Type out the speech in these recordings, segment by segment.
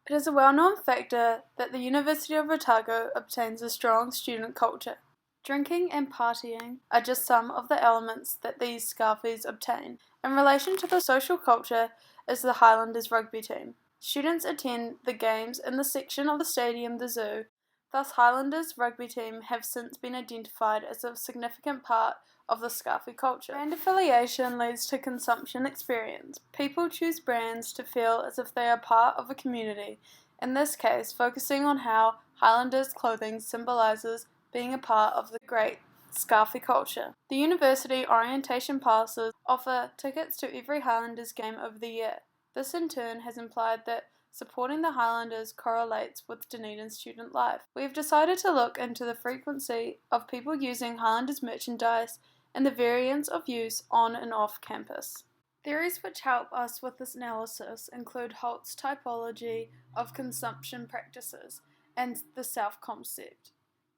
It is a well-known factor that the University of Otago obtains a strong student culture. Drinking and partying are just some of the elements that these Scarfies obtain. In relation to the social culture is the Highlanders rugby team. Students attend the games in the section of the stadium, the zoo. Thus, Highlanders rugby team have since been identified as a significant part of the Scarfie culture. Brand affiliation leads to consumption experience. People choose brands to feel as if they are part of a community, in this case focusing on how Highlanders clothing symbolises being a part of the great Scarfie culture. The university orientation passes offer tickets to every Highlanders game over the year. This in turn has implied that supporting the Highlanders correlates with Dunedin student life. We have decided to look into the frequency of people using Highlanders merchandise and the variance of use on and off campus. Theories which help us with this analysis include Holt's typology of consumption practices and the self-concept.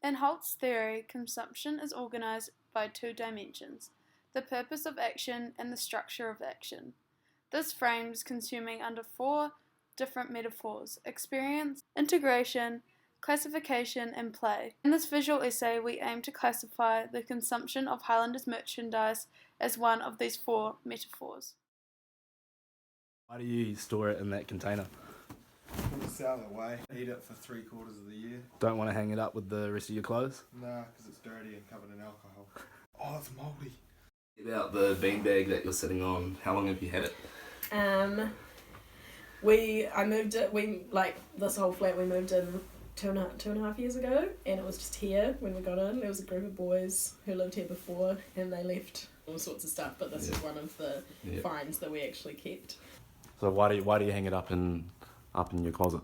In Holt's theory, consumption is organized by two dimensions, the purpose of action and the structure of action. This frames consuming under four different metaphors: experience, integration, classification, and play. In this visual essay, we aim to classify the consumption of Highlanders merchandise as one of these four metaphors. Why do you store it in that container? It's out of the way. Eat it for 3/4 of the year. Don't want to hang it up with the rest of your clothes? Nah, because it's dirty and covered in alcohol. Oh, it's mouldy. About the beanbag that you're sitting on, how long have you had it? This whole flat we moved in two and a half years ago, and it was just here when we got in. There was a group of boys who lived here before, and they left all sorts of stuff, but this is one of the finds that we actually kept. So why do you hang it up in your closet?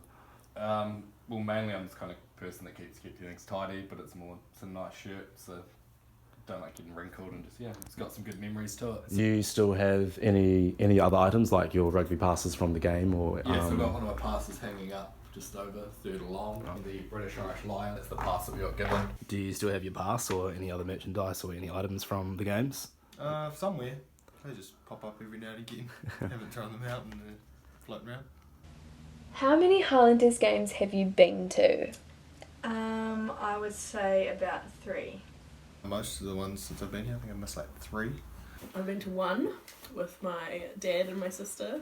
Well, mainly I'm this kind of person that keeps things tidy, but it's a nice shirt, so don't like getting wrinkled, and it's got some good memories to it. Do you still have any other items like your rugby passes from the game or? Yes, I've got one of my passes hanging up just over third along. The British Irish Lion. That's the pass that we got given. Do you still have your pass or any other merchandise or any items from the games? Somewhere. They just pop up every now and again. Haven't thrown them out and they're floating around. How many Highlanders games have you been to? I would say about 3. Most of the ones since I've been here, I think I've missed like 3. I've been to one with my dad and my sister,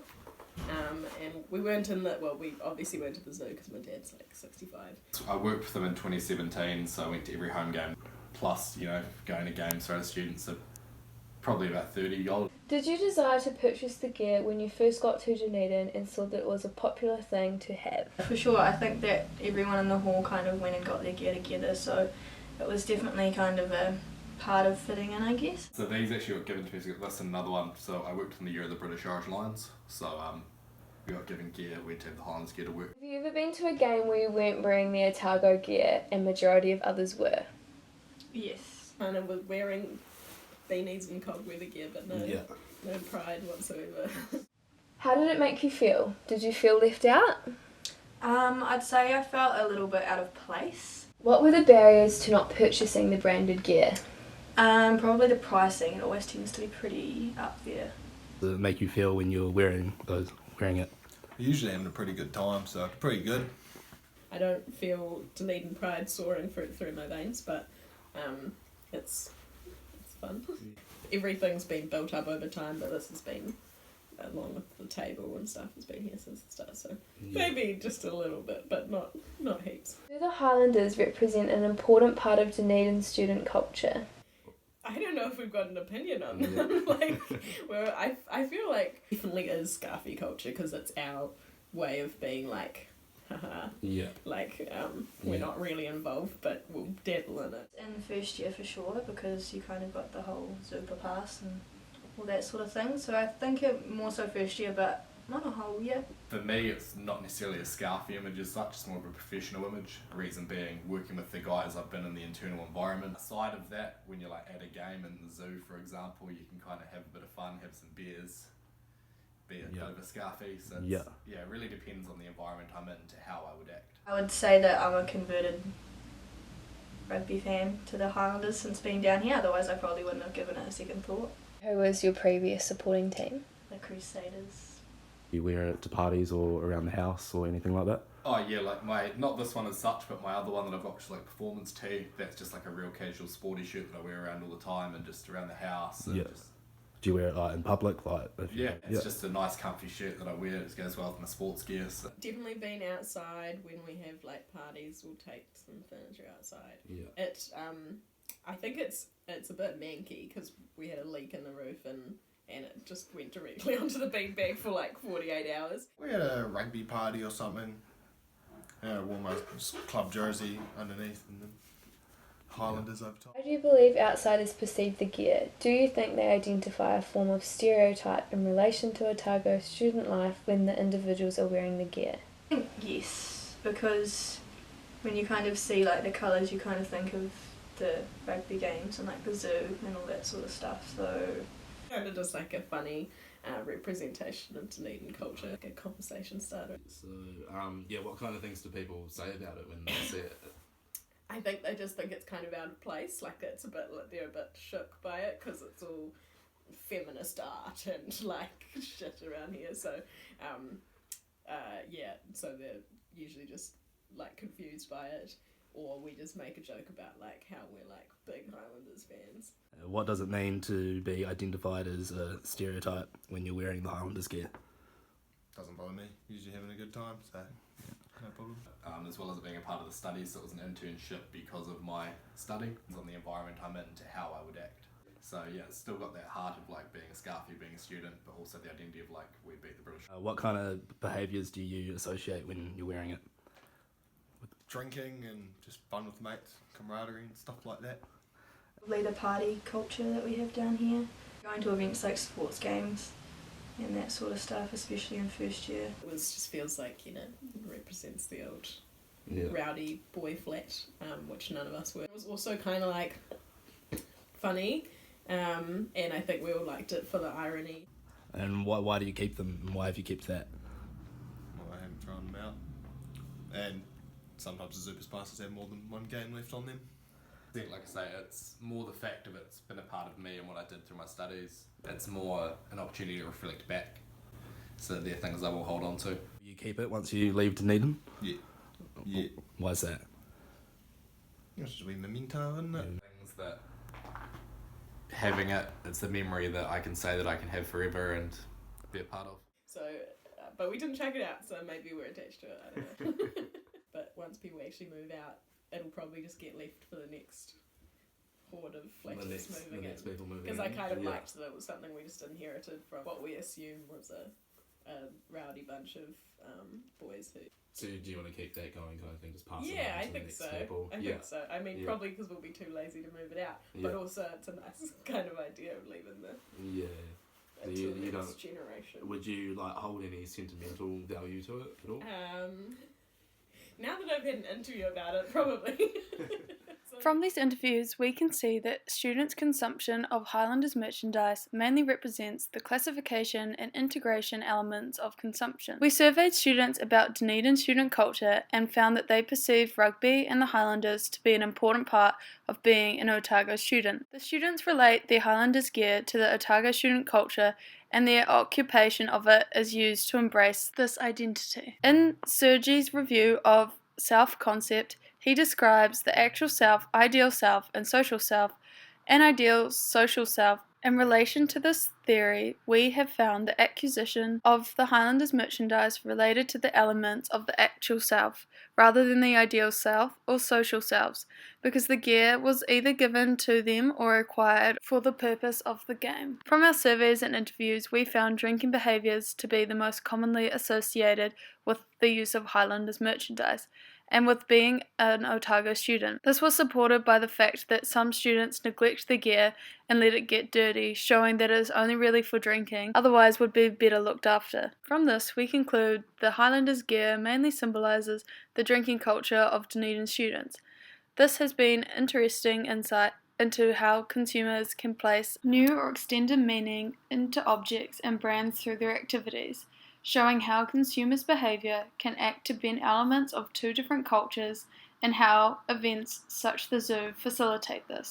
and we weren't in we obviously went to the zoo because my dad's like 65. I worked with them in 2017, so I went to every home game, plus, going to games for other students, so probably about 30 odd. Did you desire to purchase the gear when you first got to Dunedin and saw that it was a popular thing to have? For sure, I think that everyone in the hall kind of went and got their gear together, so it was definitely kind of a part of fitting in, I guess. So these actually got given to me, so this and another one. So I worked in the year of the British Irish Lions, so we got given gear, we had to have the Highlands gear to work. Have you ever been to a game where you weren't wearing the Otago gear and majority of others were? Yes. Kind of was wearing beanies and cold weather gear, but no pride whatsoever. How did it make you feel? Did you feel left out? I'd say I felt a little bit out of place. What were the barriers to not purchasing the branded gear? Probably the pricing. It always tends to be pretty up there. Does it make you feel when you're wearing it? We're usually having a pretty good time, so it's pretty good. I don't feel Dunedin pride soaring through my veins, but it's fun. Everything's been built up over time, but this has been, along with the table and stuff, has been here since the start, so maybe just a little bit, but not heaps. Do the Highlanders represent an important part of Dunedin student culture? I don't know if we've got an opinion on them. I feel like it definitely is Scarfie culture because it's our way of being like, haha. Yeah. We're not really involved, but we'll dabble in it. In the first year for sure, because you kind of got the whole Super Pass and all that sort of thing. So I think it more so first year, but not a whole year. For me, it's not necessarily a Scarfie image as such, it's more of a professional image. Reason being, working with the guys, I've been in the internal environment. Aside of that, when you're at a game in the zoo, for example, you can kind of have a bit of fun, have some beers, be a bit of a Scarfie. So it really depends on the environment I'm in to how I would act. I would say that I'm a converted rugby fan to the Highlanders since being down here, otherwise I probably wouldn't have given it a second thought. Who was your previous supporting team? The Crusaders. You wear it to parties or around the house or anything like that? Oh yeah, like not this one as such, but my other one that I've got, which is like performance tee. That's just like a real casual sporty shirt that I wear around all the time and just around the house. And Yeah. just, Do you wear it in public? it's just a nice comfy shirt that I wear. It goes well with my sports gear. So. Definitely been outside when we have like parties. We'll take some furniture outside. Yeah. I think it's a bit manky because we had a leak in the roof and it just went directly onto the beanbag for like 48 hours. We had a rugby party or something. I wore my club jersey underneath and then Highlanders over top. How do you believe outsiders perceive the gear? Do you think they identify a form of stereotype in relation to Otago student life when the individuals are wearing the gear? I think yes, because when you kind of see like the colours, you kind of think of the rugby games and like the zoo and all that sort of stuff. So Kind of just like a funny representation of Dunedin culture, like a conversation starter. So, what kind of things do people say about it when they see it? I think they just think it's kind of out of place, like it's a bit like they're a bit shook by it because it's all feminist art and like shit around here. So, so they're usually just like confused by it, or we just make a joke about like how we're like big Highlanders fans. What does it mean to be identified as a stereotype when you're wearing the Highlanders gear? Doesn't bother me. Usually having a good time, so no problem. As well as it being a part of the studies, so it was an internship because of my study on the environment I'm in to how I would act. So yeah, it's still got that heart of like being a Scarfie, being a student, but also the identity of like we beat the British. What kind of behaviours do you associate when you're wearing it? Drinking and just fun with mates, camaraderie and stuff like that. probably the party culture that we have down here. Going to events like sports games and that sort of stuff, especially in first year. It just feels like, you know, represents the old Yeah. rowdy boy flat, which none of us were. It was also kind of like funny, and I think we all liked it for the irony. And why do you keep them? And why have you kept that? Well, I haven't thrown them out. And sometimes the Zupas passes have more than one game left on them. I think, like I say, it's more the fact of it's been a part of me and what I did through my studies. It's more an opportunity to reflect back. So they're things I will hold on to. You keep it once you leave Dunedin? Yeah. Yeah. Why's that? It's just a wee memento, isn't it? Things that having it's the memory that I can say that I can have forever and be a part of. So, but we didn't check it out, so maybe we're attached to it, I don't know. But once people actually move out, it'll probably just get left for the next horde of flatties moving in. Because I kind of liked that it was something we just inherited from what we assumed was a rowdy bunch of boys who... So do you want to keep that going kind of thing, just pass it Yeah, on I to the think next so. people? I think so. I mean, probably because we'll be too lazy to move it out, but also it's a nice kind of idea of leaving Yeah. it You- to the you next don't- generation. Would you like hold any sentimental value to it at all? Now that I've had an interview about it, probably. From these interviews, we can see that students' consumption of Highlanders merchandise mainly represents the classification and integration elements of consumption. We surveyed students about Dunedin student culture and found that they perceive rugby and the Highlanders to be an important part of being an Otago student. The students relate their Highlanders gear to the Otago student culture, and their occupation of it is used to embrace this identity. In Sergi's review of self-concept, he describes the actual self, ideal self, and social self, and ideal social self. In relation to this theory, we have found the acquisition of the Highlanders merchandise related to the elements of the actual self, rather than the ideal self or social selves, because the gear was either given to them or acquired for the purpose of the game. From our surveys and interviews, we found drinking behaviours to be the most commonly associated with the use of Highlanders merchandise, and with being an Otago student. This was supported by the fact that some students neglect the gear and let it get dirty, showing that it is only really for drinking, otherwise would be better looked after. From this, we conclude the Highlanders gear mainly symbolises the drinking culture of Dunedin students. This has been interesting insight into how consumers can place new or extended meaning into objects and brands through their activities, showing how consumers' behaviour can act to blend elements of two different cultures and how events such as the zoo facilitate this.